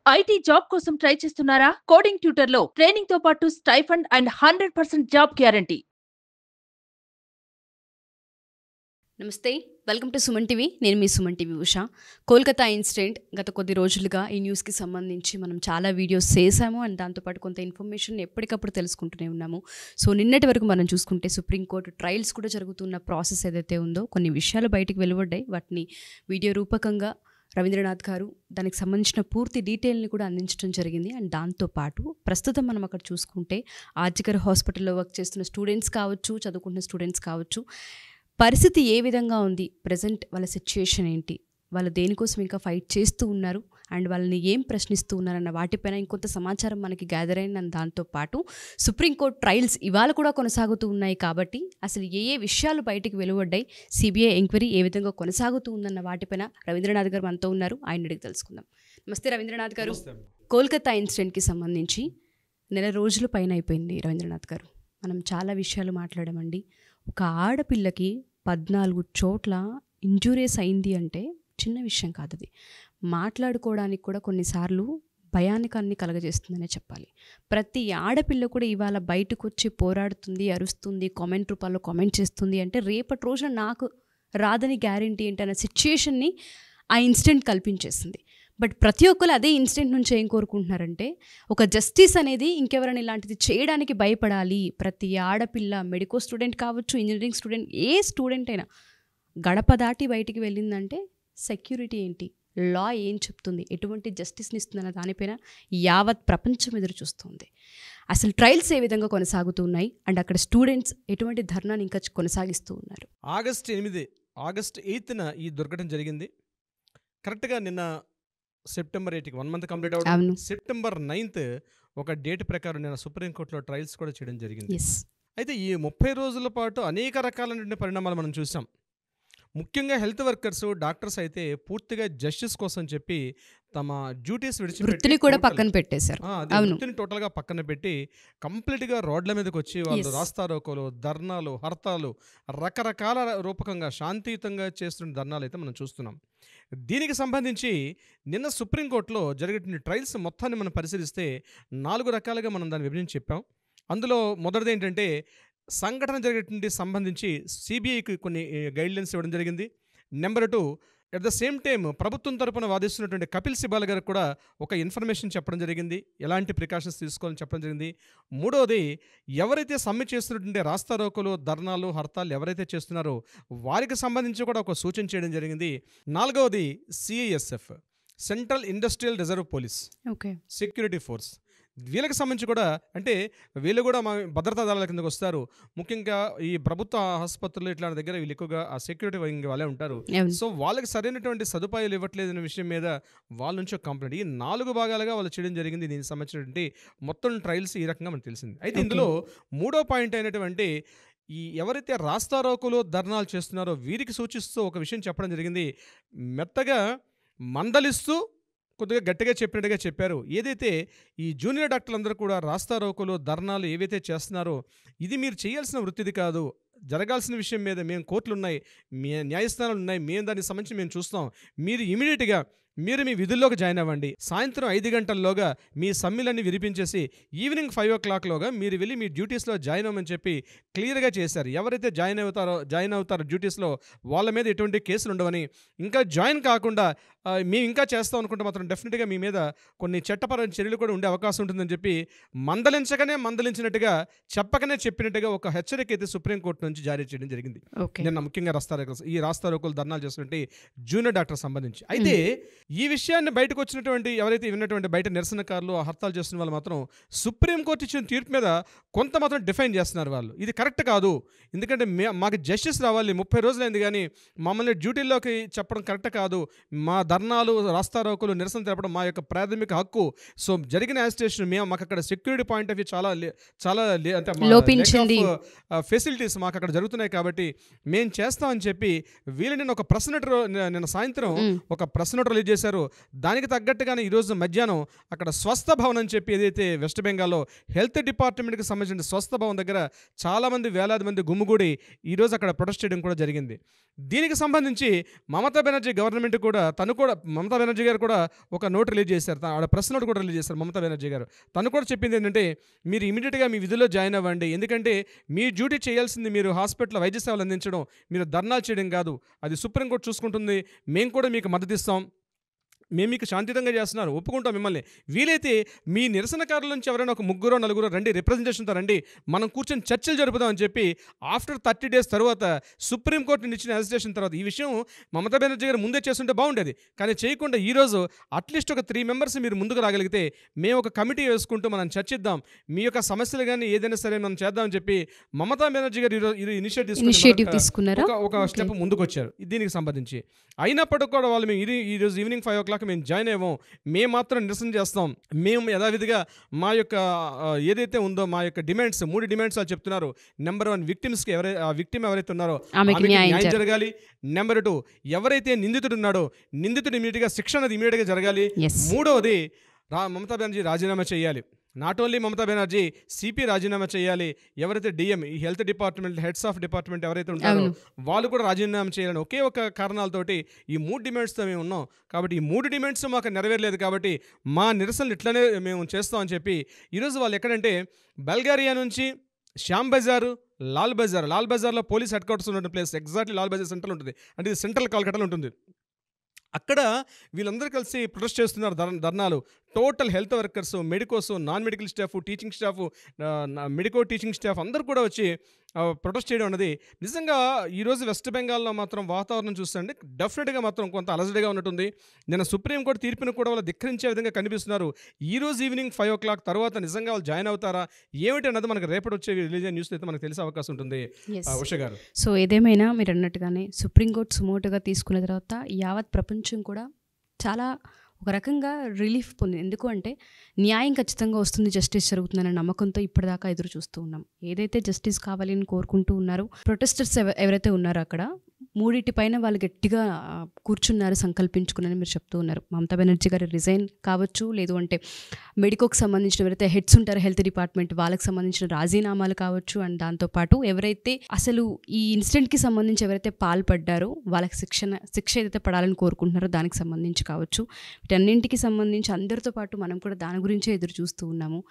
IT job కోసం try చేస్తున్నారా? Coding ట్యూటర్‌లో ట్రైనింగ్‌తో పాటు స్టైఫండ్ అండ్ 100% జాబ్ గ్యారంటీ. నమస్తే, వెల్కమ్ టు సుమన్ టీవీ. నేను మీ సుమన్ టీవీ ఉష. కోల్కతా ఇన్సిడెంట్ గత కొద్ది రోజులుగా ఈ న్యూస్కి సంబంధించి మనం చాలా వీడియోస్ చేశాము అండ్ దాంతోపాటు కొంత ఇన్ఫర్మేషన్ ఎప్పటికప్పుడు తెలుసుకుంటూనే ఉన్నాము. సో నిన్నటి వరకు మనం చూసుకుంటే సుప్రీంకోర్టు ట్రయల్స్ కూడా జరుగుతున్న ప్రాసెస్ ఏదైతే ఉందో కొన్ని విషయాలు బయటికి వెలువడ్డాయి. వాటిని వీడియో రూపకంగా రవీంద్రనాథ్ గారు దానికి సంబంధించిన పూర్తి డీటెయిల్ని కూడా అందించడం జరిగింది. అండ్ దాంతోపాటు ప్రస్తుతం మనం అక్కడ చూసుకుంటే ఆర్జికర్ హాస్పిటల్లో వర్క్ చేస్తున్న స్టూడెంట్స్ కావచ్చు, చదువుకుంటున్న స్టూడెంట్స్ కావచ్చు, పరిస్థితి ఏ విధంగా ఉంది, ప్రజెంట్ వాళ్ళ సిచ్యుయేషన్ ఏంటి, వాళ్ళు దేనికోసం ఇంకా ఫైట్ చేస్తూ ఉన్నారు అండ్ వాళ్ళని ఏం ప్రశ్నిస్తూ ఉన్నారన్న వాటిపైన ఇంకొంత సమాచారం మనకి గ్యాదర్ అయిన దాంతోపాటు సుప్రీంకోర్టు ట్రయల్స్ ఇవాళ కూడా కొనసాగుతూ ఉన్నాయి. కాబట్టి అసలు ఏ ఏ విషయాలు బయటికి వెలువడ్డాయి, సిబిఐ ఎంక్వైరీ ఏ విధంగా కొనసాగుతూ ఉందన్న వాటిపైన రవీంద్రనాథ్ గారు మనతో ఉన్నారు. ఆయన అడిగి తెలుసుకుందాం. నమస్తే రవీంద్రనాథ్ గారు. కోల్కతా ఇన్సిడెంట్కి సంబంధించి నెల రోజుల పైన అయిపోయింది రవీంద్రనాథ్ గారు. మనం చాలా విషయాలు మాట్లాడామండి. ఒక ఆడపిల్లకి 14 చోట్ల ఇంజూరీస్ అయింది అంటే చిన్న విషయం కాదు. అది మాట్లాడుకోవడానికి కూడా కొన్నిసార్లు భయానికాన్ని కలగజేస్తుందనే చెప్పాలి. ప్రతి ఆడపిల్ల కూడా ఇవాళ బయటకు వచ్చి పోరాడుతుంది, అరుస్తుంది, కామెంట్ రూపాల్లో కామెంట్ చేస్తుంది అంటే రేపటి రోజున నాకు రాదని గ్యారంటీ ఏంటి అన్న సిచ్యుయేషన్ని ఆ ఇన్సిడెంట్ కల్పించేసింది. బట్ ప్రతి ఒక్కరు అదే ఇన్సిడెంట్ నుంచి ఏం కోరుకుంటున్నారంటే ఒక జస్టిస్ అనేది ఇంకెవరైనా ఇలాంటిది చేయడానికి భయపడాలి. ప్రతి ఆడపిల్ల, మెడికల్ స్టూడెంట్ కావచ్చు, ఇంజనీరింగ్ స్టూడెంట్, ఏ స్టూడెంట్ అయినా గడప దాటి బయటికి వెళ్ళిందంటే సెక్యూరిటీ ఏంటి, లా ఏం చెప్తుంది, ఎటువంటి జస్టిస్ని ఇస్తుందన్న దానిపైన యావత్ ప్రపంచం ఎదురు చూస్తుంది. అసలు ట్రయల్స్ ఏ విధంగా కొనసాగుతున్నాయి అండ్ అక్కడ స్టూడెంట్స్ ఎటువంటి ధర్నాన్ని ఇంకా కొనసాగిస్తూ ఉన్నారు. ఆగస్ట్ 8న ఈ దుర్ఘటన జరిగింది. కరెక్ట్గా నిన్న సెప్టెంబర్ 8కి 1 మంత్ కంప్లీట్ అవ్వడం, సెప్టెంబర్ 9th ఒక డేట్ ప్రకారం నేను సుప్రీంకోర్టులో ట్రయల్స్ కూడా చేయడం జరిగింది. అయితే ఈ 30 రోజుల పాటు అనేక రకాలైన పరిణామాలు మనం చూసాం. ముఖ్యంగా హెల్త్ వర్కర్స్, డాక్టర్స్ అయితే పూర్తిగా జస్టిస్ కోసం చెప్పి తమ డ్యూటీస్ వృత్తిని కూడా పక్కన పెట్టేశారు. వృత్తిని టోటల్గా పక్కన పెట్టి కంప్లీట్గా రోడ్ల మీదకి వచ్చి వాళ్ళు రాస్తారోకోలు, ధర్నాలు, హర్తాలు, రకరకాల రూపకంగా శాంతియుతంగా చేస్తున్న ధర్నాలు అయితే మనం చూస్తున్నాం. దీనికి సంబంధించి నిన్న సుప్రీంకోర్టులో జరిగిన ట్రయల్స్ మొత్తాన్ని మనం పరిశీలిస్తే 4 రకాలుగా మనం దాన్ని విభజించి చెప్పాం. అందులో మొదటిది ఏంటంటే సంఘటన జరిగేటువంటి సంబంధించి సిబిఐకి కొన్ని గైడ్లైన్స్ ఇవ్వడం జరిగింది. Number 2, at the same time ప్రభుత్వం తరపున వాదిస్తున్నటువంటి కపిల్ సిబాల్ గారికి కూడా ఒక ఇన్ఫర్మేషన్ చెప్పడం జరిగింది, ఎలాంటి ప్రికాషన్స్ తీసుకోవాలని చెప్పడం జరిగింది. మూడవది, ఎవరైతే సమ్మె చేస్తున్నటువంటి రాస్తారోకోలు, ధర్నాలు, హర్తాలు ఎవరైతే చేస్తున్నారో వారికి సంబంధించి కూడా ఒక సూచన చేయడం జరిగింది. నాలుగవది CISF, central industrial reserve police, security force, వీళ్ళకి సంబంధించి కూడా, అంటే వీళ్ళు కూడా మా భద్రతా దళాల కిందకు వస్తారు. ముఖ్యంగా ఈ ప్రభుత్వ ఆసుపత్రులు ఇట్లాంటి దగ్గర వీళ్ళు ఎక్కువగా ఆ సెక్యూరిటీ వింగ్ వాళ్ళే ఉంటారు. సో వాళ్ళకి సరైనటువంటి సదుపాయాలు ఇవ్వట్లేదనే విషయం మీద వాళ్ళ నుంచి ఒక కంప్లైంట్. ఈ 4 భాగాలుగా వాళ్ళు చేయడం జరిగింది. దీనికి సంబంధించినటువంటి మొత్తం ట్రయల్స్ ఈ రకంగా మనకు తెలిసింది. అయితే ఇందులో 3వ పాయింట్ అయినటువంటి ఈ ఎవరైతే రాస్తారోకులు, ధర్నాలు చేస్తున్నారో వీరికి సూచిస్తూ ఒక విషయం చెప్పడం జరిగింది. మెత్తగా మందలిస్తూ కొద్దిగా గట్టిగా చెప్పినట్టుగా చెప్పారు. ఏదైతే ఈ జూనియర్ డాక్టర్లందరూ కూడా రాస్తారోకోలు, ధర్నాలు ఏవైతే చేస్తున్నారో ఇది మీరు చేయాల్సిన వృత్తిది కాదు, జరగాల్సిన విషయం మీద మేము కోర్టులు ఉన్నాయి, న్యాయస్థానాలు ఉన్నాయి, మేము దానికి సంబంధించి మేము చూస్తాం. మీరు ఇమీడియట్గా మీ విధుల్లోకి జాయిన్ అవ్వండి. సాయంత్రం 5 గంటల్లోగా మీ సమ్మెలన్నీ విరిపించేసి ఈవినింగ్ 5 o'clockలోగా మీరు వెళ్ళి మీ డ్యూటీస్లో జాయిన్ అవ్వమని చెప్పి క్లియర్గా చేశారు. ఎవరైతే జాయిన్ అవుతారో డ్యూటీస్లో వాళ్ళ మీద ఎటువంటి కేసులు ఉండవని, ఇంకా జాయిన్ కాకుండా మేము ఇంకా చేస్తాం అనుకుంటే మాత్రం డెఫినెట్గా మీ మీద కొన్ని చట్టపరమైన చర్యలు కూడా ఉండే అవకాశం ఉంటుందని చెప్పి మందలించినట్టుగా చెప్పినట్టుగా ఒక హెచ్చరిక అయితే సుప్రీంకోర్టు నుంచి జారీ చేయడం జరిగింది నిన్న. ముఖ్యంగా ఈ రాస్తారోకోలు, ధర్నాలు చేస్తున్నటువంటి జూనియర్ డాక్టర్ సంబంధించి. అయితే ఈ విషయాన్ని బయటకు వచ్చినటువంటి ఎవరైతే విన్నటువంటి బయట నిరసనకారులు, హర్తాలు చేస్తున్న వాళ్ళు మాత్రం సుప్రీంకోర్టు ఇచ్చిన తీర్పు మీద కొంత మాత్రం డిఫైన్ చేస్తున్నారు. వాళ్ళు ఇది కరెక్ట్ కాదు, ఎందుకంటే మాకు జస్టిస్ రావాలి, 30 రోజులైంది కానీ మమ్మల్ని డ్యూటీల్లోకి చెప్పడం కరెక్ట్ కాదు, మా ధర్నాలు, రాస్తారోకులు, నిరసన తెలపడం మా యొక్క ప్రాథమిక హక్కు. సో జరిగిన యాజిటేషన్ మాకు అక్కడ సెక్యూరిటీ పాయింట్ ఆఫ్ వ్యూ చాలా అంటే ఫెసిలిటీస్ మాకు అక్కడ జరుగుతున్నాయి కాబట్టి మేము చేస్తామని చెప్పి వీళ్ళు నిన్న సాయంత్రం ఒక ప్రెస్ నోట్ రిలీజ్ చేశారు. దానికి తగ్గట్టుగానే ఈరోజు మధ్యాహ్నం అక్కడ స్వస్థ భవన్ అని చెప్పి ఏదైతే వెస్ట్ బెంగాల్లో హెల్త్ డిపార్ట్మెంట్కి సంబంధించిన స్వస్థ భవన్ దగ్గర చాలామంది, వేలాది మంది గుమ్ముగూడి ఈరోజు అక్కడ ప్రొటెస్ట్ చేయడం కూడా జరిగింది. దీనికి సంబంధించి మమతా బెనర్జీ గవర్నమెంట్ కూడా తను కూడా మమతా బెనర్జీ గారు కూడా ఒక నోట్ రిలీజ్ చేశారు, ఆవిడ ప్రెస్ నోట్ కూడా రిలీజ్ చేశారు మమతా బెనర్జీ గారు. తను కూడా చెప్పింది ఏంటంటే మీరు ఇమీడియట్గా మీ విధుల్లో జాయిన్ అవ్వండి, ఎందుకంటే మీ డ్యూటీ చేయాల్సింది మీరు హాస్పిటల్లో వైద్య సేవలు అందించడం, మీరు ధర్నాలు చేయడం కాదు, అది సుప్రీంకోర్టు చూసుకుంటుంది, మేము కూడా మీకు మద్దతు ఇస్తాం, మేము మీకు శాంతియుతంగా చేస్తున్నారు, ఒప్పుకుంటాం మిమ్మల్ని, వీలైతే మీ నిరసనకారుల నుంచి ఎవరైనా ఒక 3-4 రండి, రిప్రజెంటేషన్తో రండి, మనం కూర్చొని చర్చలు జరుపుదామని చెప్పి ఆఫ్టర్ 30 days తర్వాత సుప్రీంకోర్టు ఇచ్చిన అజిటేషన్ తర్వాత ఈ విషయం మమతా బెనర్జీ గారు ముందే చేస్తుంటే బాగుండేది, కానీ చేయకుండా ఈరోజు అట్లీస్ట్ ఒక 3 members మీరు ముందుకు రాగలిగితే మేము ఒక కమిటీ వేసుకుంటూ మనం చర్చిద్దాం, మీ యొక్క సమస్యలు కానీ ఏదైనా సరే మనం చేద్దామని చెప్పి మమతా బెనర్జీ గారు ఈరోజు ఇనిషియేటివ్ తీసుకున్నారు, ఒక స్టెప్ ముందుకు వచ్చారు దీనికి సంబంధించి. అయినప్పటికీ కూడా వాళ్ళు మేము ఈరోజు ఈవినింగ్ 5 o'clock మేము జాయిన్ అయ్యాము, మేము మాత్రం నిరసన చేస్తాం, మేము యథావిధిగా మా యొక్క ఏదైతే ఉందో మా యొక్క డిమాండ్స్ 3 డిమాండ్స్ వాళ్ళు చెప్తున్నారు. నెంబర్ 1 విక్టిమ్స్కి విక్టిమ్ ఎవరైతే ఉన్నారో ఆమెకి న్యాయం జరగాలి. నెంబర్ 2 ఎవరైతే నిందితుడు ఉన్నాడో నిందితుడు ఇమీడియట్గా శిక్ష అనేది ఇమీడియట్గా జరగాలి. మూడవది మమతా బెనర్జీ రాజీనామా చేయాలి. Not only Mamata Banerjee, CP రాజీనామా చేయాలి. ఎవరైతే డిఎం ఈ health department heads of department ఎవరైతే ఉంటారో వాళ్ళు కూడా రాజీనామా చేయాలని ఒకే ఒక కారణాలతోటి ఈ 3 డిమాండ్స్తో మేము ఉన్నాం. కాబట్టి ఈ 3 డిమాండ్స్ మాకు నెరవేరలేదు కాబట్టి మా నిరసనలు ఇట్లనే మేము చేస్తామని చెప్పి ఈరోజు వాళ్ళు ఎక్కడంటే బల్గేరియా నుంచి శ్యామ్ బజారు, లాల్ బజార్లో పోలీస్ హెడ్ క్వార్టర్స్ ఉన్న place exactly Lal Bazar central ఉంటుంది, అంటే ఇది సెంట్రల్ కోల్కతాలో ఉంటుంది. అక్కడ వీళ్ళందరూ కలిసి ప్రొటెస్ట్ చేస్తున్నారు, ధర్నాలు. Total health workers, medicos, non medical staff, teaching staff, medico teaching staff అందరూ కూడా వచ్చి ప్రొటెస్ట్ చేయడం అన్నది నిజంగా ఈరోజు వెస్ట్ బెంగాల్లో మాత్రం వాతావరణం చూస్తుంటే డెఫినెట్గా మాత్రం కొంత అలజడిగా ఉన్నట్టుంది. నిన్న సుప్రీంకోర్టు తీర్పును కూడా వాళ్ళు ధిక్కరించే విధంగా కనిపిస్తున్నారు. ఈరోజు ఈవినింగ్ 5 o'clock తర్వాత నిజంగా వాళ్ళు జాయిన్ అవుతారా ఏమిటి అన్నది మనకు రేపటి వచ్చే రిలీజ్ న్యూస్ అయితే మనకు తెలిసే అవకాశం ఉంటుంది. ఉష గారు, సో ఏదేమైనా మీరు అన్నట్టుగానే సుప్రీంకోర్టు సుమోటుగా తీసుకున్న తర్వాత యావత్ ప్రపంచం కూడా చాలా ఒక రకంగా రిలీఫ్ పొందింది. ఎందుకు అంటే న్యాయం ఖచ్చితంగా వస్తుంది, జస్టిస్ జరుగుతుందనే నమ్మకంతో ఇప్పటిదాకా ఎదురు చూస్తూ ఉన్నాం. ఏదైతే జస్టిస్ కావాలని కోరుకుంటూ ఉన్నారో ప్రొటెస్టర్స్ ఎవరైతే ఉన్నారో అక్కడ 3 పైన వాళ్ళు గట్టిగా కూర్చున్నారు, సంకల్పించుకున్నారని మీరు చెప్తూ ఉన్నారు. మమతా బెనర్జీ గారు రిజైన్ కావచ్చు, లేదు అంటే మెడికోకి సంబంధించిన ఎవరైతే హెడ్స్ ఉంటారో హెల్త్ డిపార్ట్మెంట్ వాళ్ళకి సంబంధించిన రాజీనామాలు కావచ్చు, అండ్ దాంతోపాటు ఎవరైతే అసలు ఈ ఇన్సిడెంట్కి సంబంధించి ఎవరైతే పాల్పడ్డారో వాళ్ళకి శిక్ష ఏదైతే పడాలని కోరుకుంటున్నారో దానికి సంబంధించి కావచ్చు, వీటన్నింటికి సంబంధించి అందరితో పాటు మనం కూడా దాని గురించే ఎదురు చూస్తూ ఉన్నాము.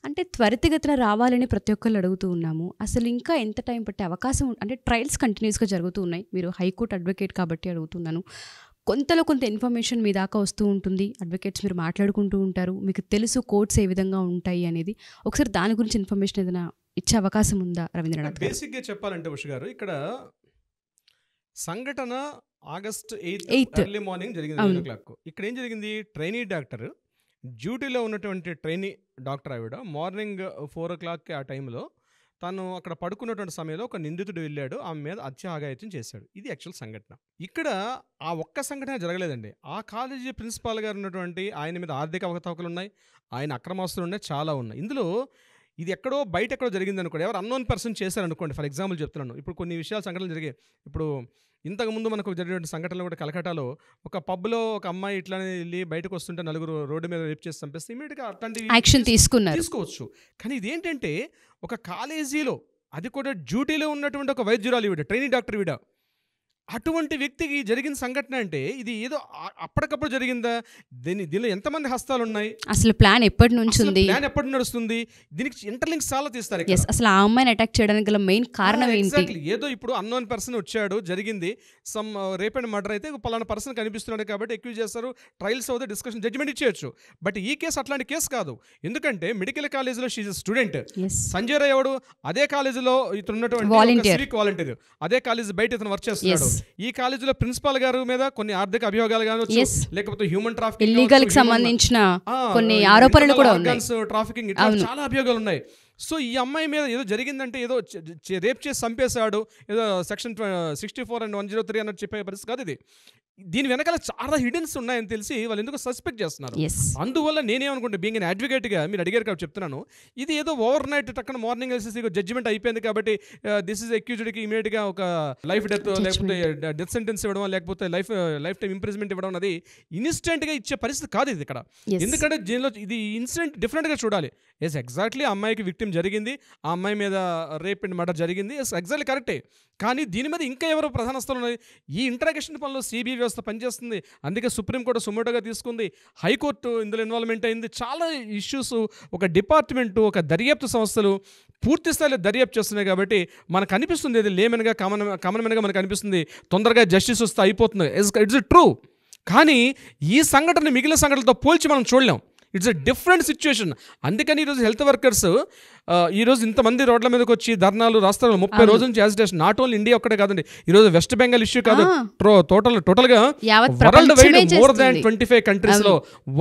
అంటే త్వరితగతిన రావాలని ప్రతి ఒక్కళ్ళు అడుగుతూ ఉన్నాము. అసలు ఇంకా ఎంత టైం పట్టే అవకాశం, అంటే ట్రయల్స్ కంటిన్యూస్గా జరుగుతూ ఉన్నాయి. మీరు హైకోర్టు అడ్వకేట్ కాబట్టి అడుగుతున్నాను, కొంత ఇన్ఫర్మేషన్ మీ దాకా వస్తూ ఉంటుంది, అడ్వకేట్స్ మీరు మాట్లాడుకుంటూ ఉంటారు, మీకు తెలుసు కోర్ట్స్ ఏ విధంగా ఉంటాయి అనేది. ఒకసారి దాని గురించి ఇన్ఫర్మేషన్ ఏదైనా ఇచ్చే అవకాశం ఉందా రవీంద్రనాథ్? బేసిక్గా చెప్పాలంటే ఉష గారు, ఇక్కడ సంఘటన August 8th ఎర్లీ మార్నింగ్ జరిగింది 9 o'clock. ఇక్కడ ఏం జరిగింది, ట్రైనీ డాక్టర్ డ్యూటీలో ఉన్నటువంటి ట్రైనీ డాక్టర్ ఆవిడ మార్నింగ్ 4 o'clock ఆ టైంలో తను అక్కడ పడుకున్నటువంటి సమయంలో ఒక నిందితుడు వెళ్ళాడు, ఆమె మీద అత్యాఘాయిత్యం చేశాడు. ఇది యాక్చువల్ సంఘటన. ఇక్కడ ఆ ఒక్క సంఘటన జరగలేదండి. ఆ కాలేజీ ప్రిన్సిపాల్ గారు ఉన్నటువంటి ఆయన మీద ఆర్థిక అవకతవకలు ఉన్నాయి, ఆయన అక్రమాస్తులు ఉన్నాయి, చాలా ఉన్నాయి. ఇందులో ఇది ఎక్కడో బయట ఎక్కడో జరిగింది అనుకోండి, ఎవరు అన్నోన్ పర్సన్ చేశారనుకోండి, ఫర్ ఎగ్జాంపుల్ చెప్తున్నాను. ఇప్పుడు కొన్ని విషయాలు సంఘటనలు జరిగాయి. ఇప్పుడు ఇంతకుముందు మనకు జరిగిన సంఘటనలు కూడా కలకటాలో ఒక పబ్లో ఒక అమ్మాయి ఇట్లానే వెళ్ళి బయటకు వస్తుంటే 4 రోడ్డు మీద రేప్ చేసి చంపేస్తే ఇమీడియట్గా అట్లాంటి యాక్షన్ తీసుకోవచ్చు. కానీ ఇదేంటంటే ఒక కాలేజీలో, అది కూడా డ్యూటీలో ఉన్నటువంటి ఒక వైద్యురాలు ఈవిడ, ట్రైనీ డాక్టర్ ఈవిడ, అటువంటి వ్యక్తికి జరిగిన సంఘటన అంటే ఇది ఏదో అప్పటికప్పుడు జరిగిందా, దీనిలో ఎంతమంది హస్తాలు ఉన్నాయి, అసలు ప్లాన్ ఎప్పటి నుంచి ఉంది, ప్లాన్ ఎప్పటి నడుస్తుంది, దీనికి ఇంటర్లింక్స్ చాలా తీస్తారు. అసలు ఆ అమ్మాయిని అటాక్ చేయడానికి గల మెయిన్ కారణం ఏంటి? ఏదో ఇప్పుడు అన్నోన్ పర్సన్ వచ్చాడు, జరిగింది సమ్ రేప్ అండ్ మర్డర్, అయితే పలానా పర్సన్ కనిపిస్తున్నాడు కాబట్టి ఎక్యూజ్ చేస్తారు, ట్రయల్స్ అవుతే డిస్కషన్ జడ్జిమెంట్ ఇచ్చేయచ్చు. బట్ ఈ కేసు అట్లాంటి కేసు కాదు. ఎందుకంటే మెడికల్ కాలేజీలో షీఈ్ స్టూడెంట్, సంజయ్ రాయ్ ఎవడు అదే కాలేజీలో ఇతను ఉన్నటువంటి సివిక్ వాలంటీర్, అదే కాలేజీ బయట ఇతను వర్క్ చేస్తున్నాడు. ఈ కాలేజీలో ప్రిన్సిపాల్ గారు మీద కొన్ని ఆర్థిక అభియోగాలు కావచ్చు, లేకపోతే హ్యూమన్ ట్రాఫికింగ్, ఇల్లీగల్ కి సంబంధించిన కొన్ని ఆరోపణలు కూడా ఉన్నాయి, ట్రాఫికింగ్, ఇట్లా చాలా అభియోగాలు ఉన్నాయి. సో ఈ అమ్మాయి మీద ఏదో జరిగిందంటే ఏదో రేప్ చేసి చంపేశాడు, ఏదో సెక్షన్ 64 and 103 అన్నట్టు చెప్పే పరిస్థితి కాదు ఇది. దీని వెనకాల చాలా హిడెన్స్ ఉన్నాయని తెలిసి వాళ్ళు ఎందుకు సస్పెక్ట్ చేస్తున్నారు. అందువల్ల నేనేమనుకుంటే బీయింగ్ అన్ అడ్వకేట్గా మీరు అడిగారు కాబట్టి చెప్తున్నాను, ఇది ఏదో ఓవర్ నైట్ టక్కన మార్నింగ్ వేసేసి జడ్జిమెంట్ అయిపోయింది కాబట్టి దిస్ ఇస్ అక్యూజ్డ్కి ఇమీడియట్గా ఒక లైఫ్ డెత్ లేకపోతే డెత్ సెంటెన్స్ ఇవ్వడం లేకపోతే లైఫ్ టైం ఇంప్రిజ్మెంట్ ఇవ్వడం అనేది ఇన్స్టెంట్గా ఇచ్చే పరిస్థితి కాదు ఇది ఇక్కడ. ఎందుకంటే దీనిలో ఇది ఇన్సిడెంట్ డిఫరెంట్గా చూడాలి. ఎస్ ఎగ్జాక్ట్లీ ఆ అమ్మాయికి విక్టిమ్ జరిగింది, ఆ అమ్మాయి మీద రేప్ అండ్ మర్డర్ జరిగింది, ఎస్ ఎగ్జాక్ట్లీ కరెక్టే. కానీ దీని మీద ఇంకా ఎవరో ప్రధాన స్థలం ఉన్నాయి. ఈ ఇంటరాగేషన్ పనిలో సిబిఐ వ్యవస్థ పనిచేస్తుంది. అందుకే సుప్రీంకోర్టు సుమోటోగా తీసుకుంది, హైకోర్టు ఇందులో ఇన్వాల్వ్మెంట్ అయింది. చాలా ఇష్యూస్ ఒక డిపార్ట్మెంటు, ఒక దర్యాప్తు సంస్థలు పూర్తి స్థాయిలో దర్యాప్తు చేస్తున్నాయి. కాబట్టి మనకు అనిపిస్తుంది, ఇది లేమెన్గా కామన్ మెన్గా మనకు అనిపిస్తుంది తొందరగా జస్టిస్ వస్తే అయిపోతుంది. It's true. కానీ ఈ సంఘటన మిగిలిన సంఘటనలతో పోల్చి మనం చూడలేం. It's a different situation. అందుకని ఈరోజు హెల్త్ వర్కర్స్ ఈరోజు ఇంతమంది రోడ్ల మీదకి వచ్చి ధర్నాలు రాస్తారు 30 రోజుల నుంచి యాజిటేషన్. నాట్ ఓన్లీ ఇండియా ఒక్కటే కాదండి, ఈరోజు వెస్ట్ బెంగాల్ ఇష్యూ కాదు, టోటల్గా వరల్డ్ వైడ్ మోర్ దాన్ 25 కంట్రీస్లో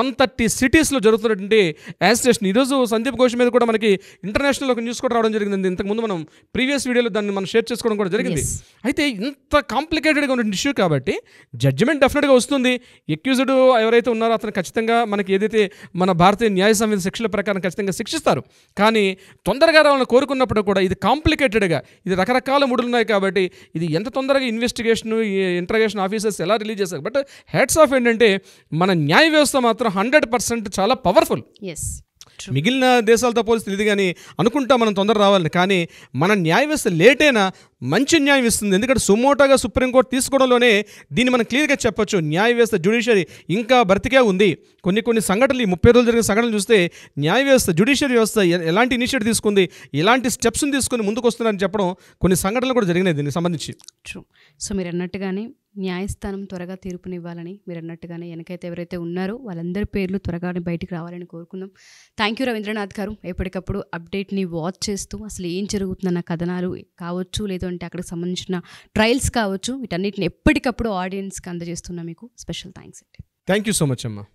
130 సిటీస్లో జరుగుతున్నటువంటి యాజిటేషన్. ఈరోజు సందీప్ ఘోష్ మీద కూడా మనకి ఇంటర్నేషనల్ ఒక న్యూస్ కూడా రావడం జరిగింది. ఇంతకుముందు మనం ప్రీవియస్ వీడియోలో దాన్ని మనం షేర్ చేసుకోవడం కూడా జరిగింది. అయితే ఇంత కాంప్లికేటెడ్గా ఉన్న ఇష్యూ కాబట్టి జడ్జిమెంట్ డెఫినెట్గా వస్తుంది. ఎక్యూజ్డ్ ఎవరైతే ఉన్నారో అతను ఖచ్చితంగా మనకి ఏదైతే మన భారతీయ న్యాయ సంహిత శిక్షల ప్రకారం ఖచ్చితంగా శిక్షిస్తారు. కానీ తొందరగా రావాలని కోరుకున్నప్పుడు కూడా ఇది కాంప్లికేటెడ్గా, ఇది రకరకాల ముడులు ఉన్నాయి కాబట్టి ఇది ఎంత తొందరగా ఇన్వెస్టిగేషన్, ఇంట్రాగేషన్ ఆఫీసర్స్ ఎలా రిలీజ్ చేస్తారు. బట్ హెడ్స్ ఆఫ్ ఏంటంటే మన న్యాయ వ్యవస్థ మాత్రం 100% చాలా పవర్ఫుల్. మిగిలిన దేశాలతో పోలిస్తే ఇది కానీ అనుకుంటా మనం తొందర రావాలని, కానీ మన న్యాయ వ్యవస్థ లేట్ అయినా మంచి న్యాయం ఇస్తుంది. ఎందుకంటే సుమోటోగా సుప్రీంకోర్టు తీసుకోవడంలోనే దీన్ని మనం క్లియర్గా చెప్పొచ్చు. న్యాయ వ్యవస్థ జ్యుడిషియరీ ఇంకా బ్రతికే ఉంది. కొన్ని సంఘటనలు, ఈ 30 రోజులు జరిగిన సంఘటనలు చూస్తే న్యాయ వ్యవస్థ, జ్యుడిషియరీ వ్యవస్థ ఎలాంటి ఇనిషియేటివ్ తీసుకుంది, ఎలాంటి స్టెప్స్ని తీసుకుని ముందుకు వస్తున్నారని చెప్పడం కొన్ని సంఘటనలు కూడా జరిగినాయి దీనికి సంబంధించి. ట్రూ. సో మీరు అన్నట్టుగానే న్యాయస్థానం త్వరగా తీర్పునివ్వాలని, మీరు అన్నట్టుగానే వెనకైతే ఎవరైతే ఉన్నారో వాళ్ళందరి పేర్లు త్వరగానే బయటికి రావాలని కోరుకుందాం. థ్యాంక్ యూ రవీంద్రనాథ్ గారు. ఎప్పటికప్పుడు అప్డేట్ని వాచ్ చేస్తూ అసలు ఏం జరుగుతుందన్న కథనాలు కావచ్చు, లేదంటే అక్కడికి సంబంధించిన ట్రయల్స్ కావచ్చు, వీటన్నిటిని ఎప్పటికప్పుడు ఆడియన్స్కి అందజేస్తున్నా మీకు స్పెషల్ థ్యాంక్స్ అండి. థ్యాంక్ యూ సో మచ్ అమ్మా.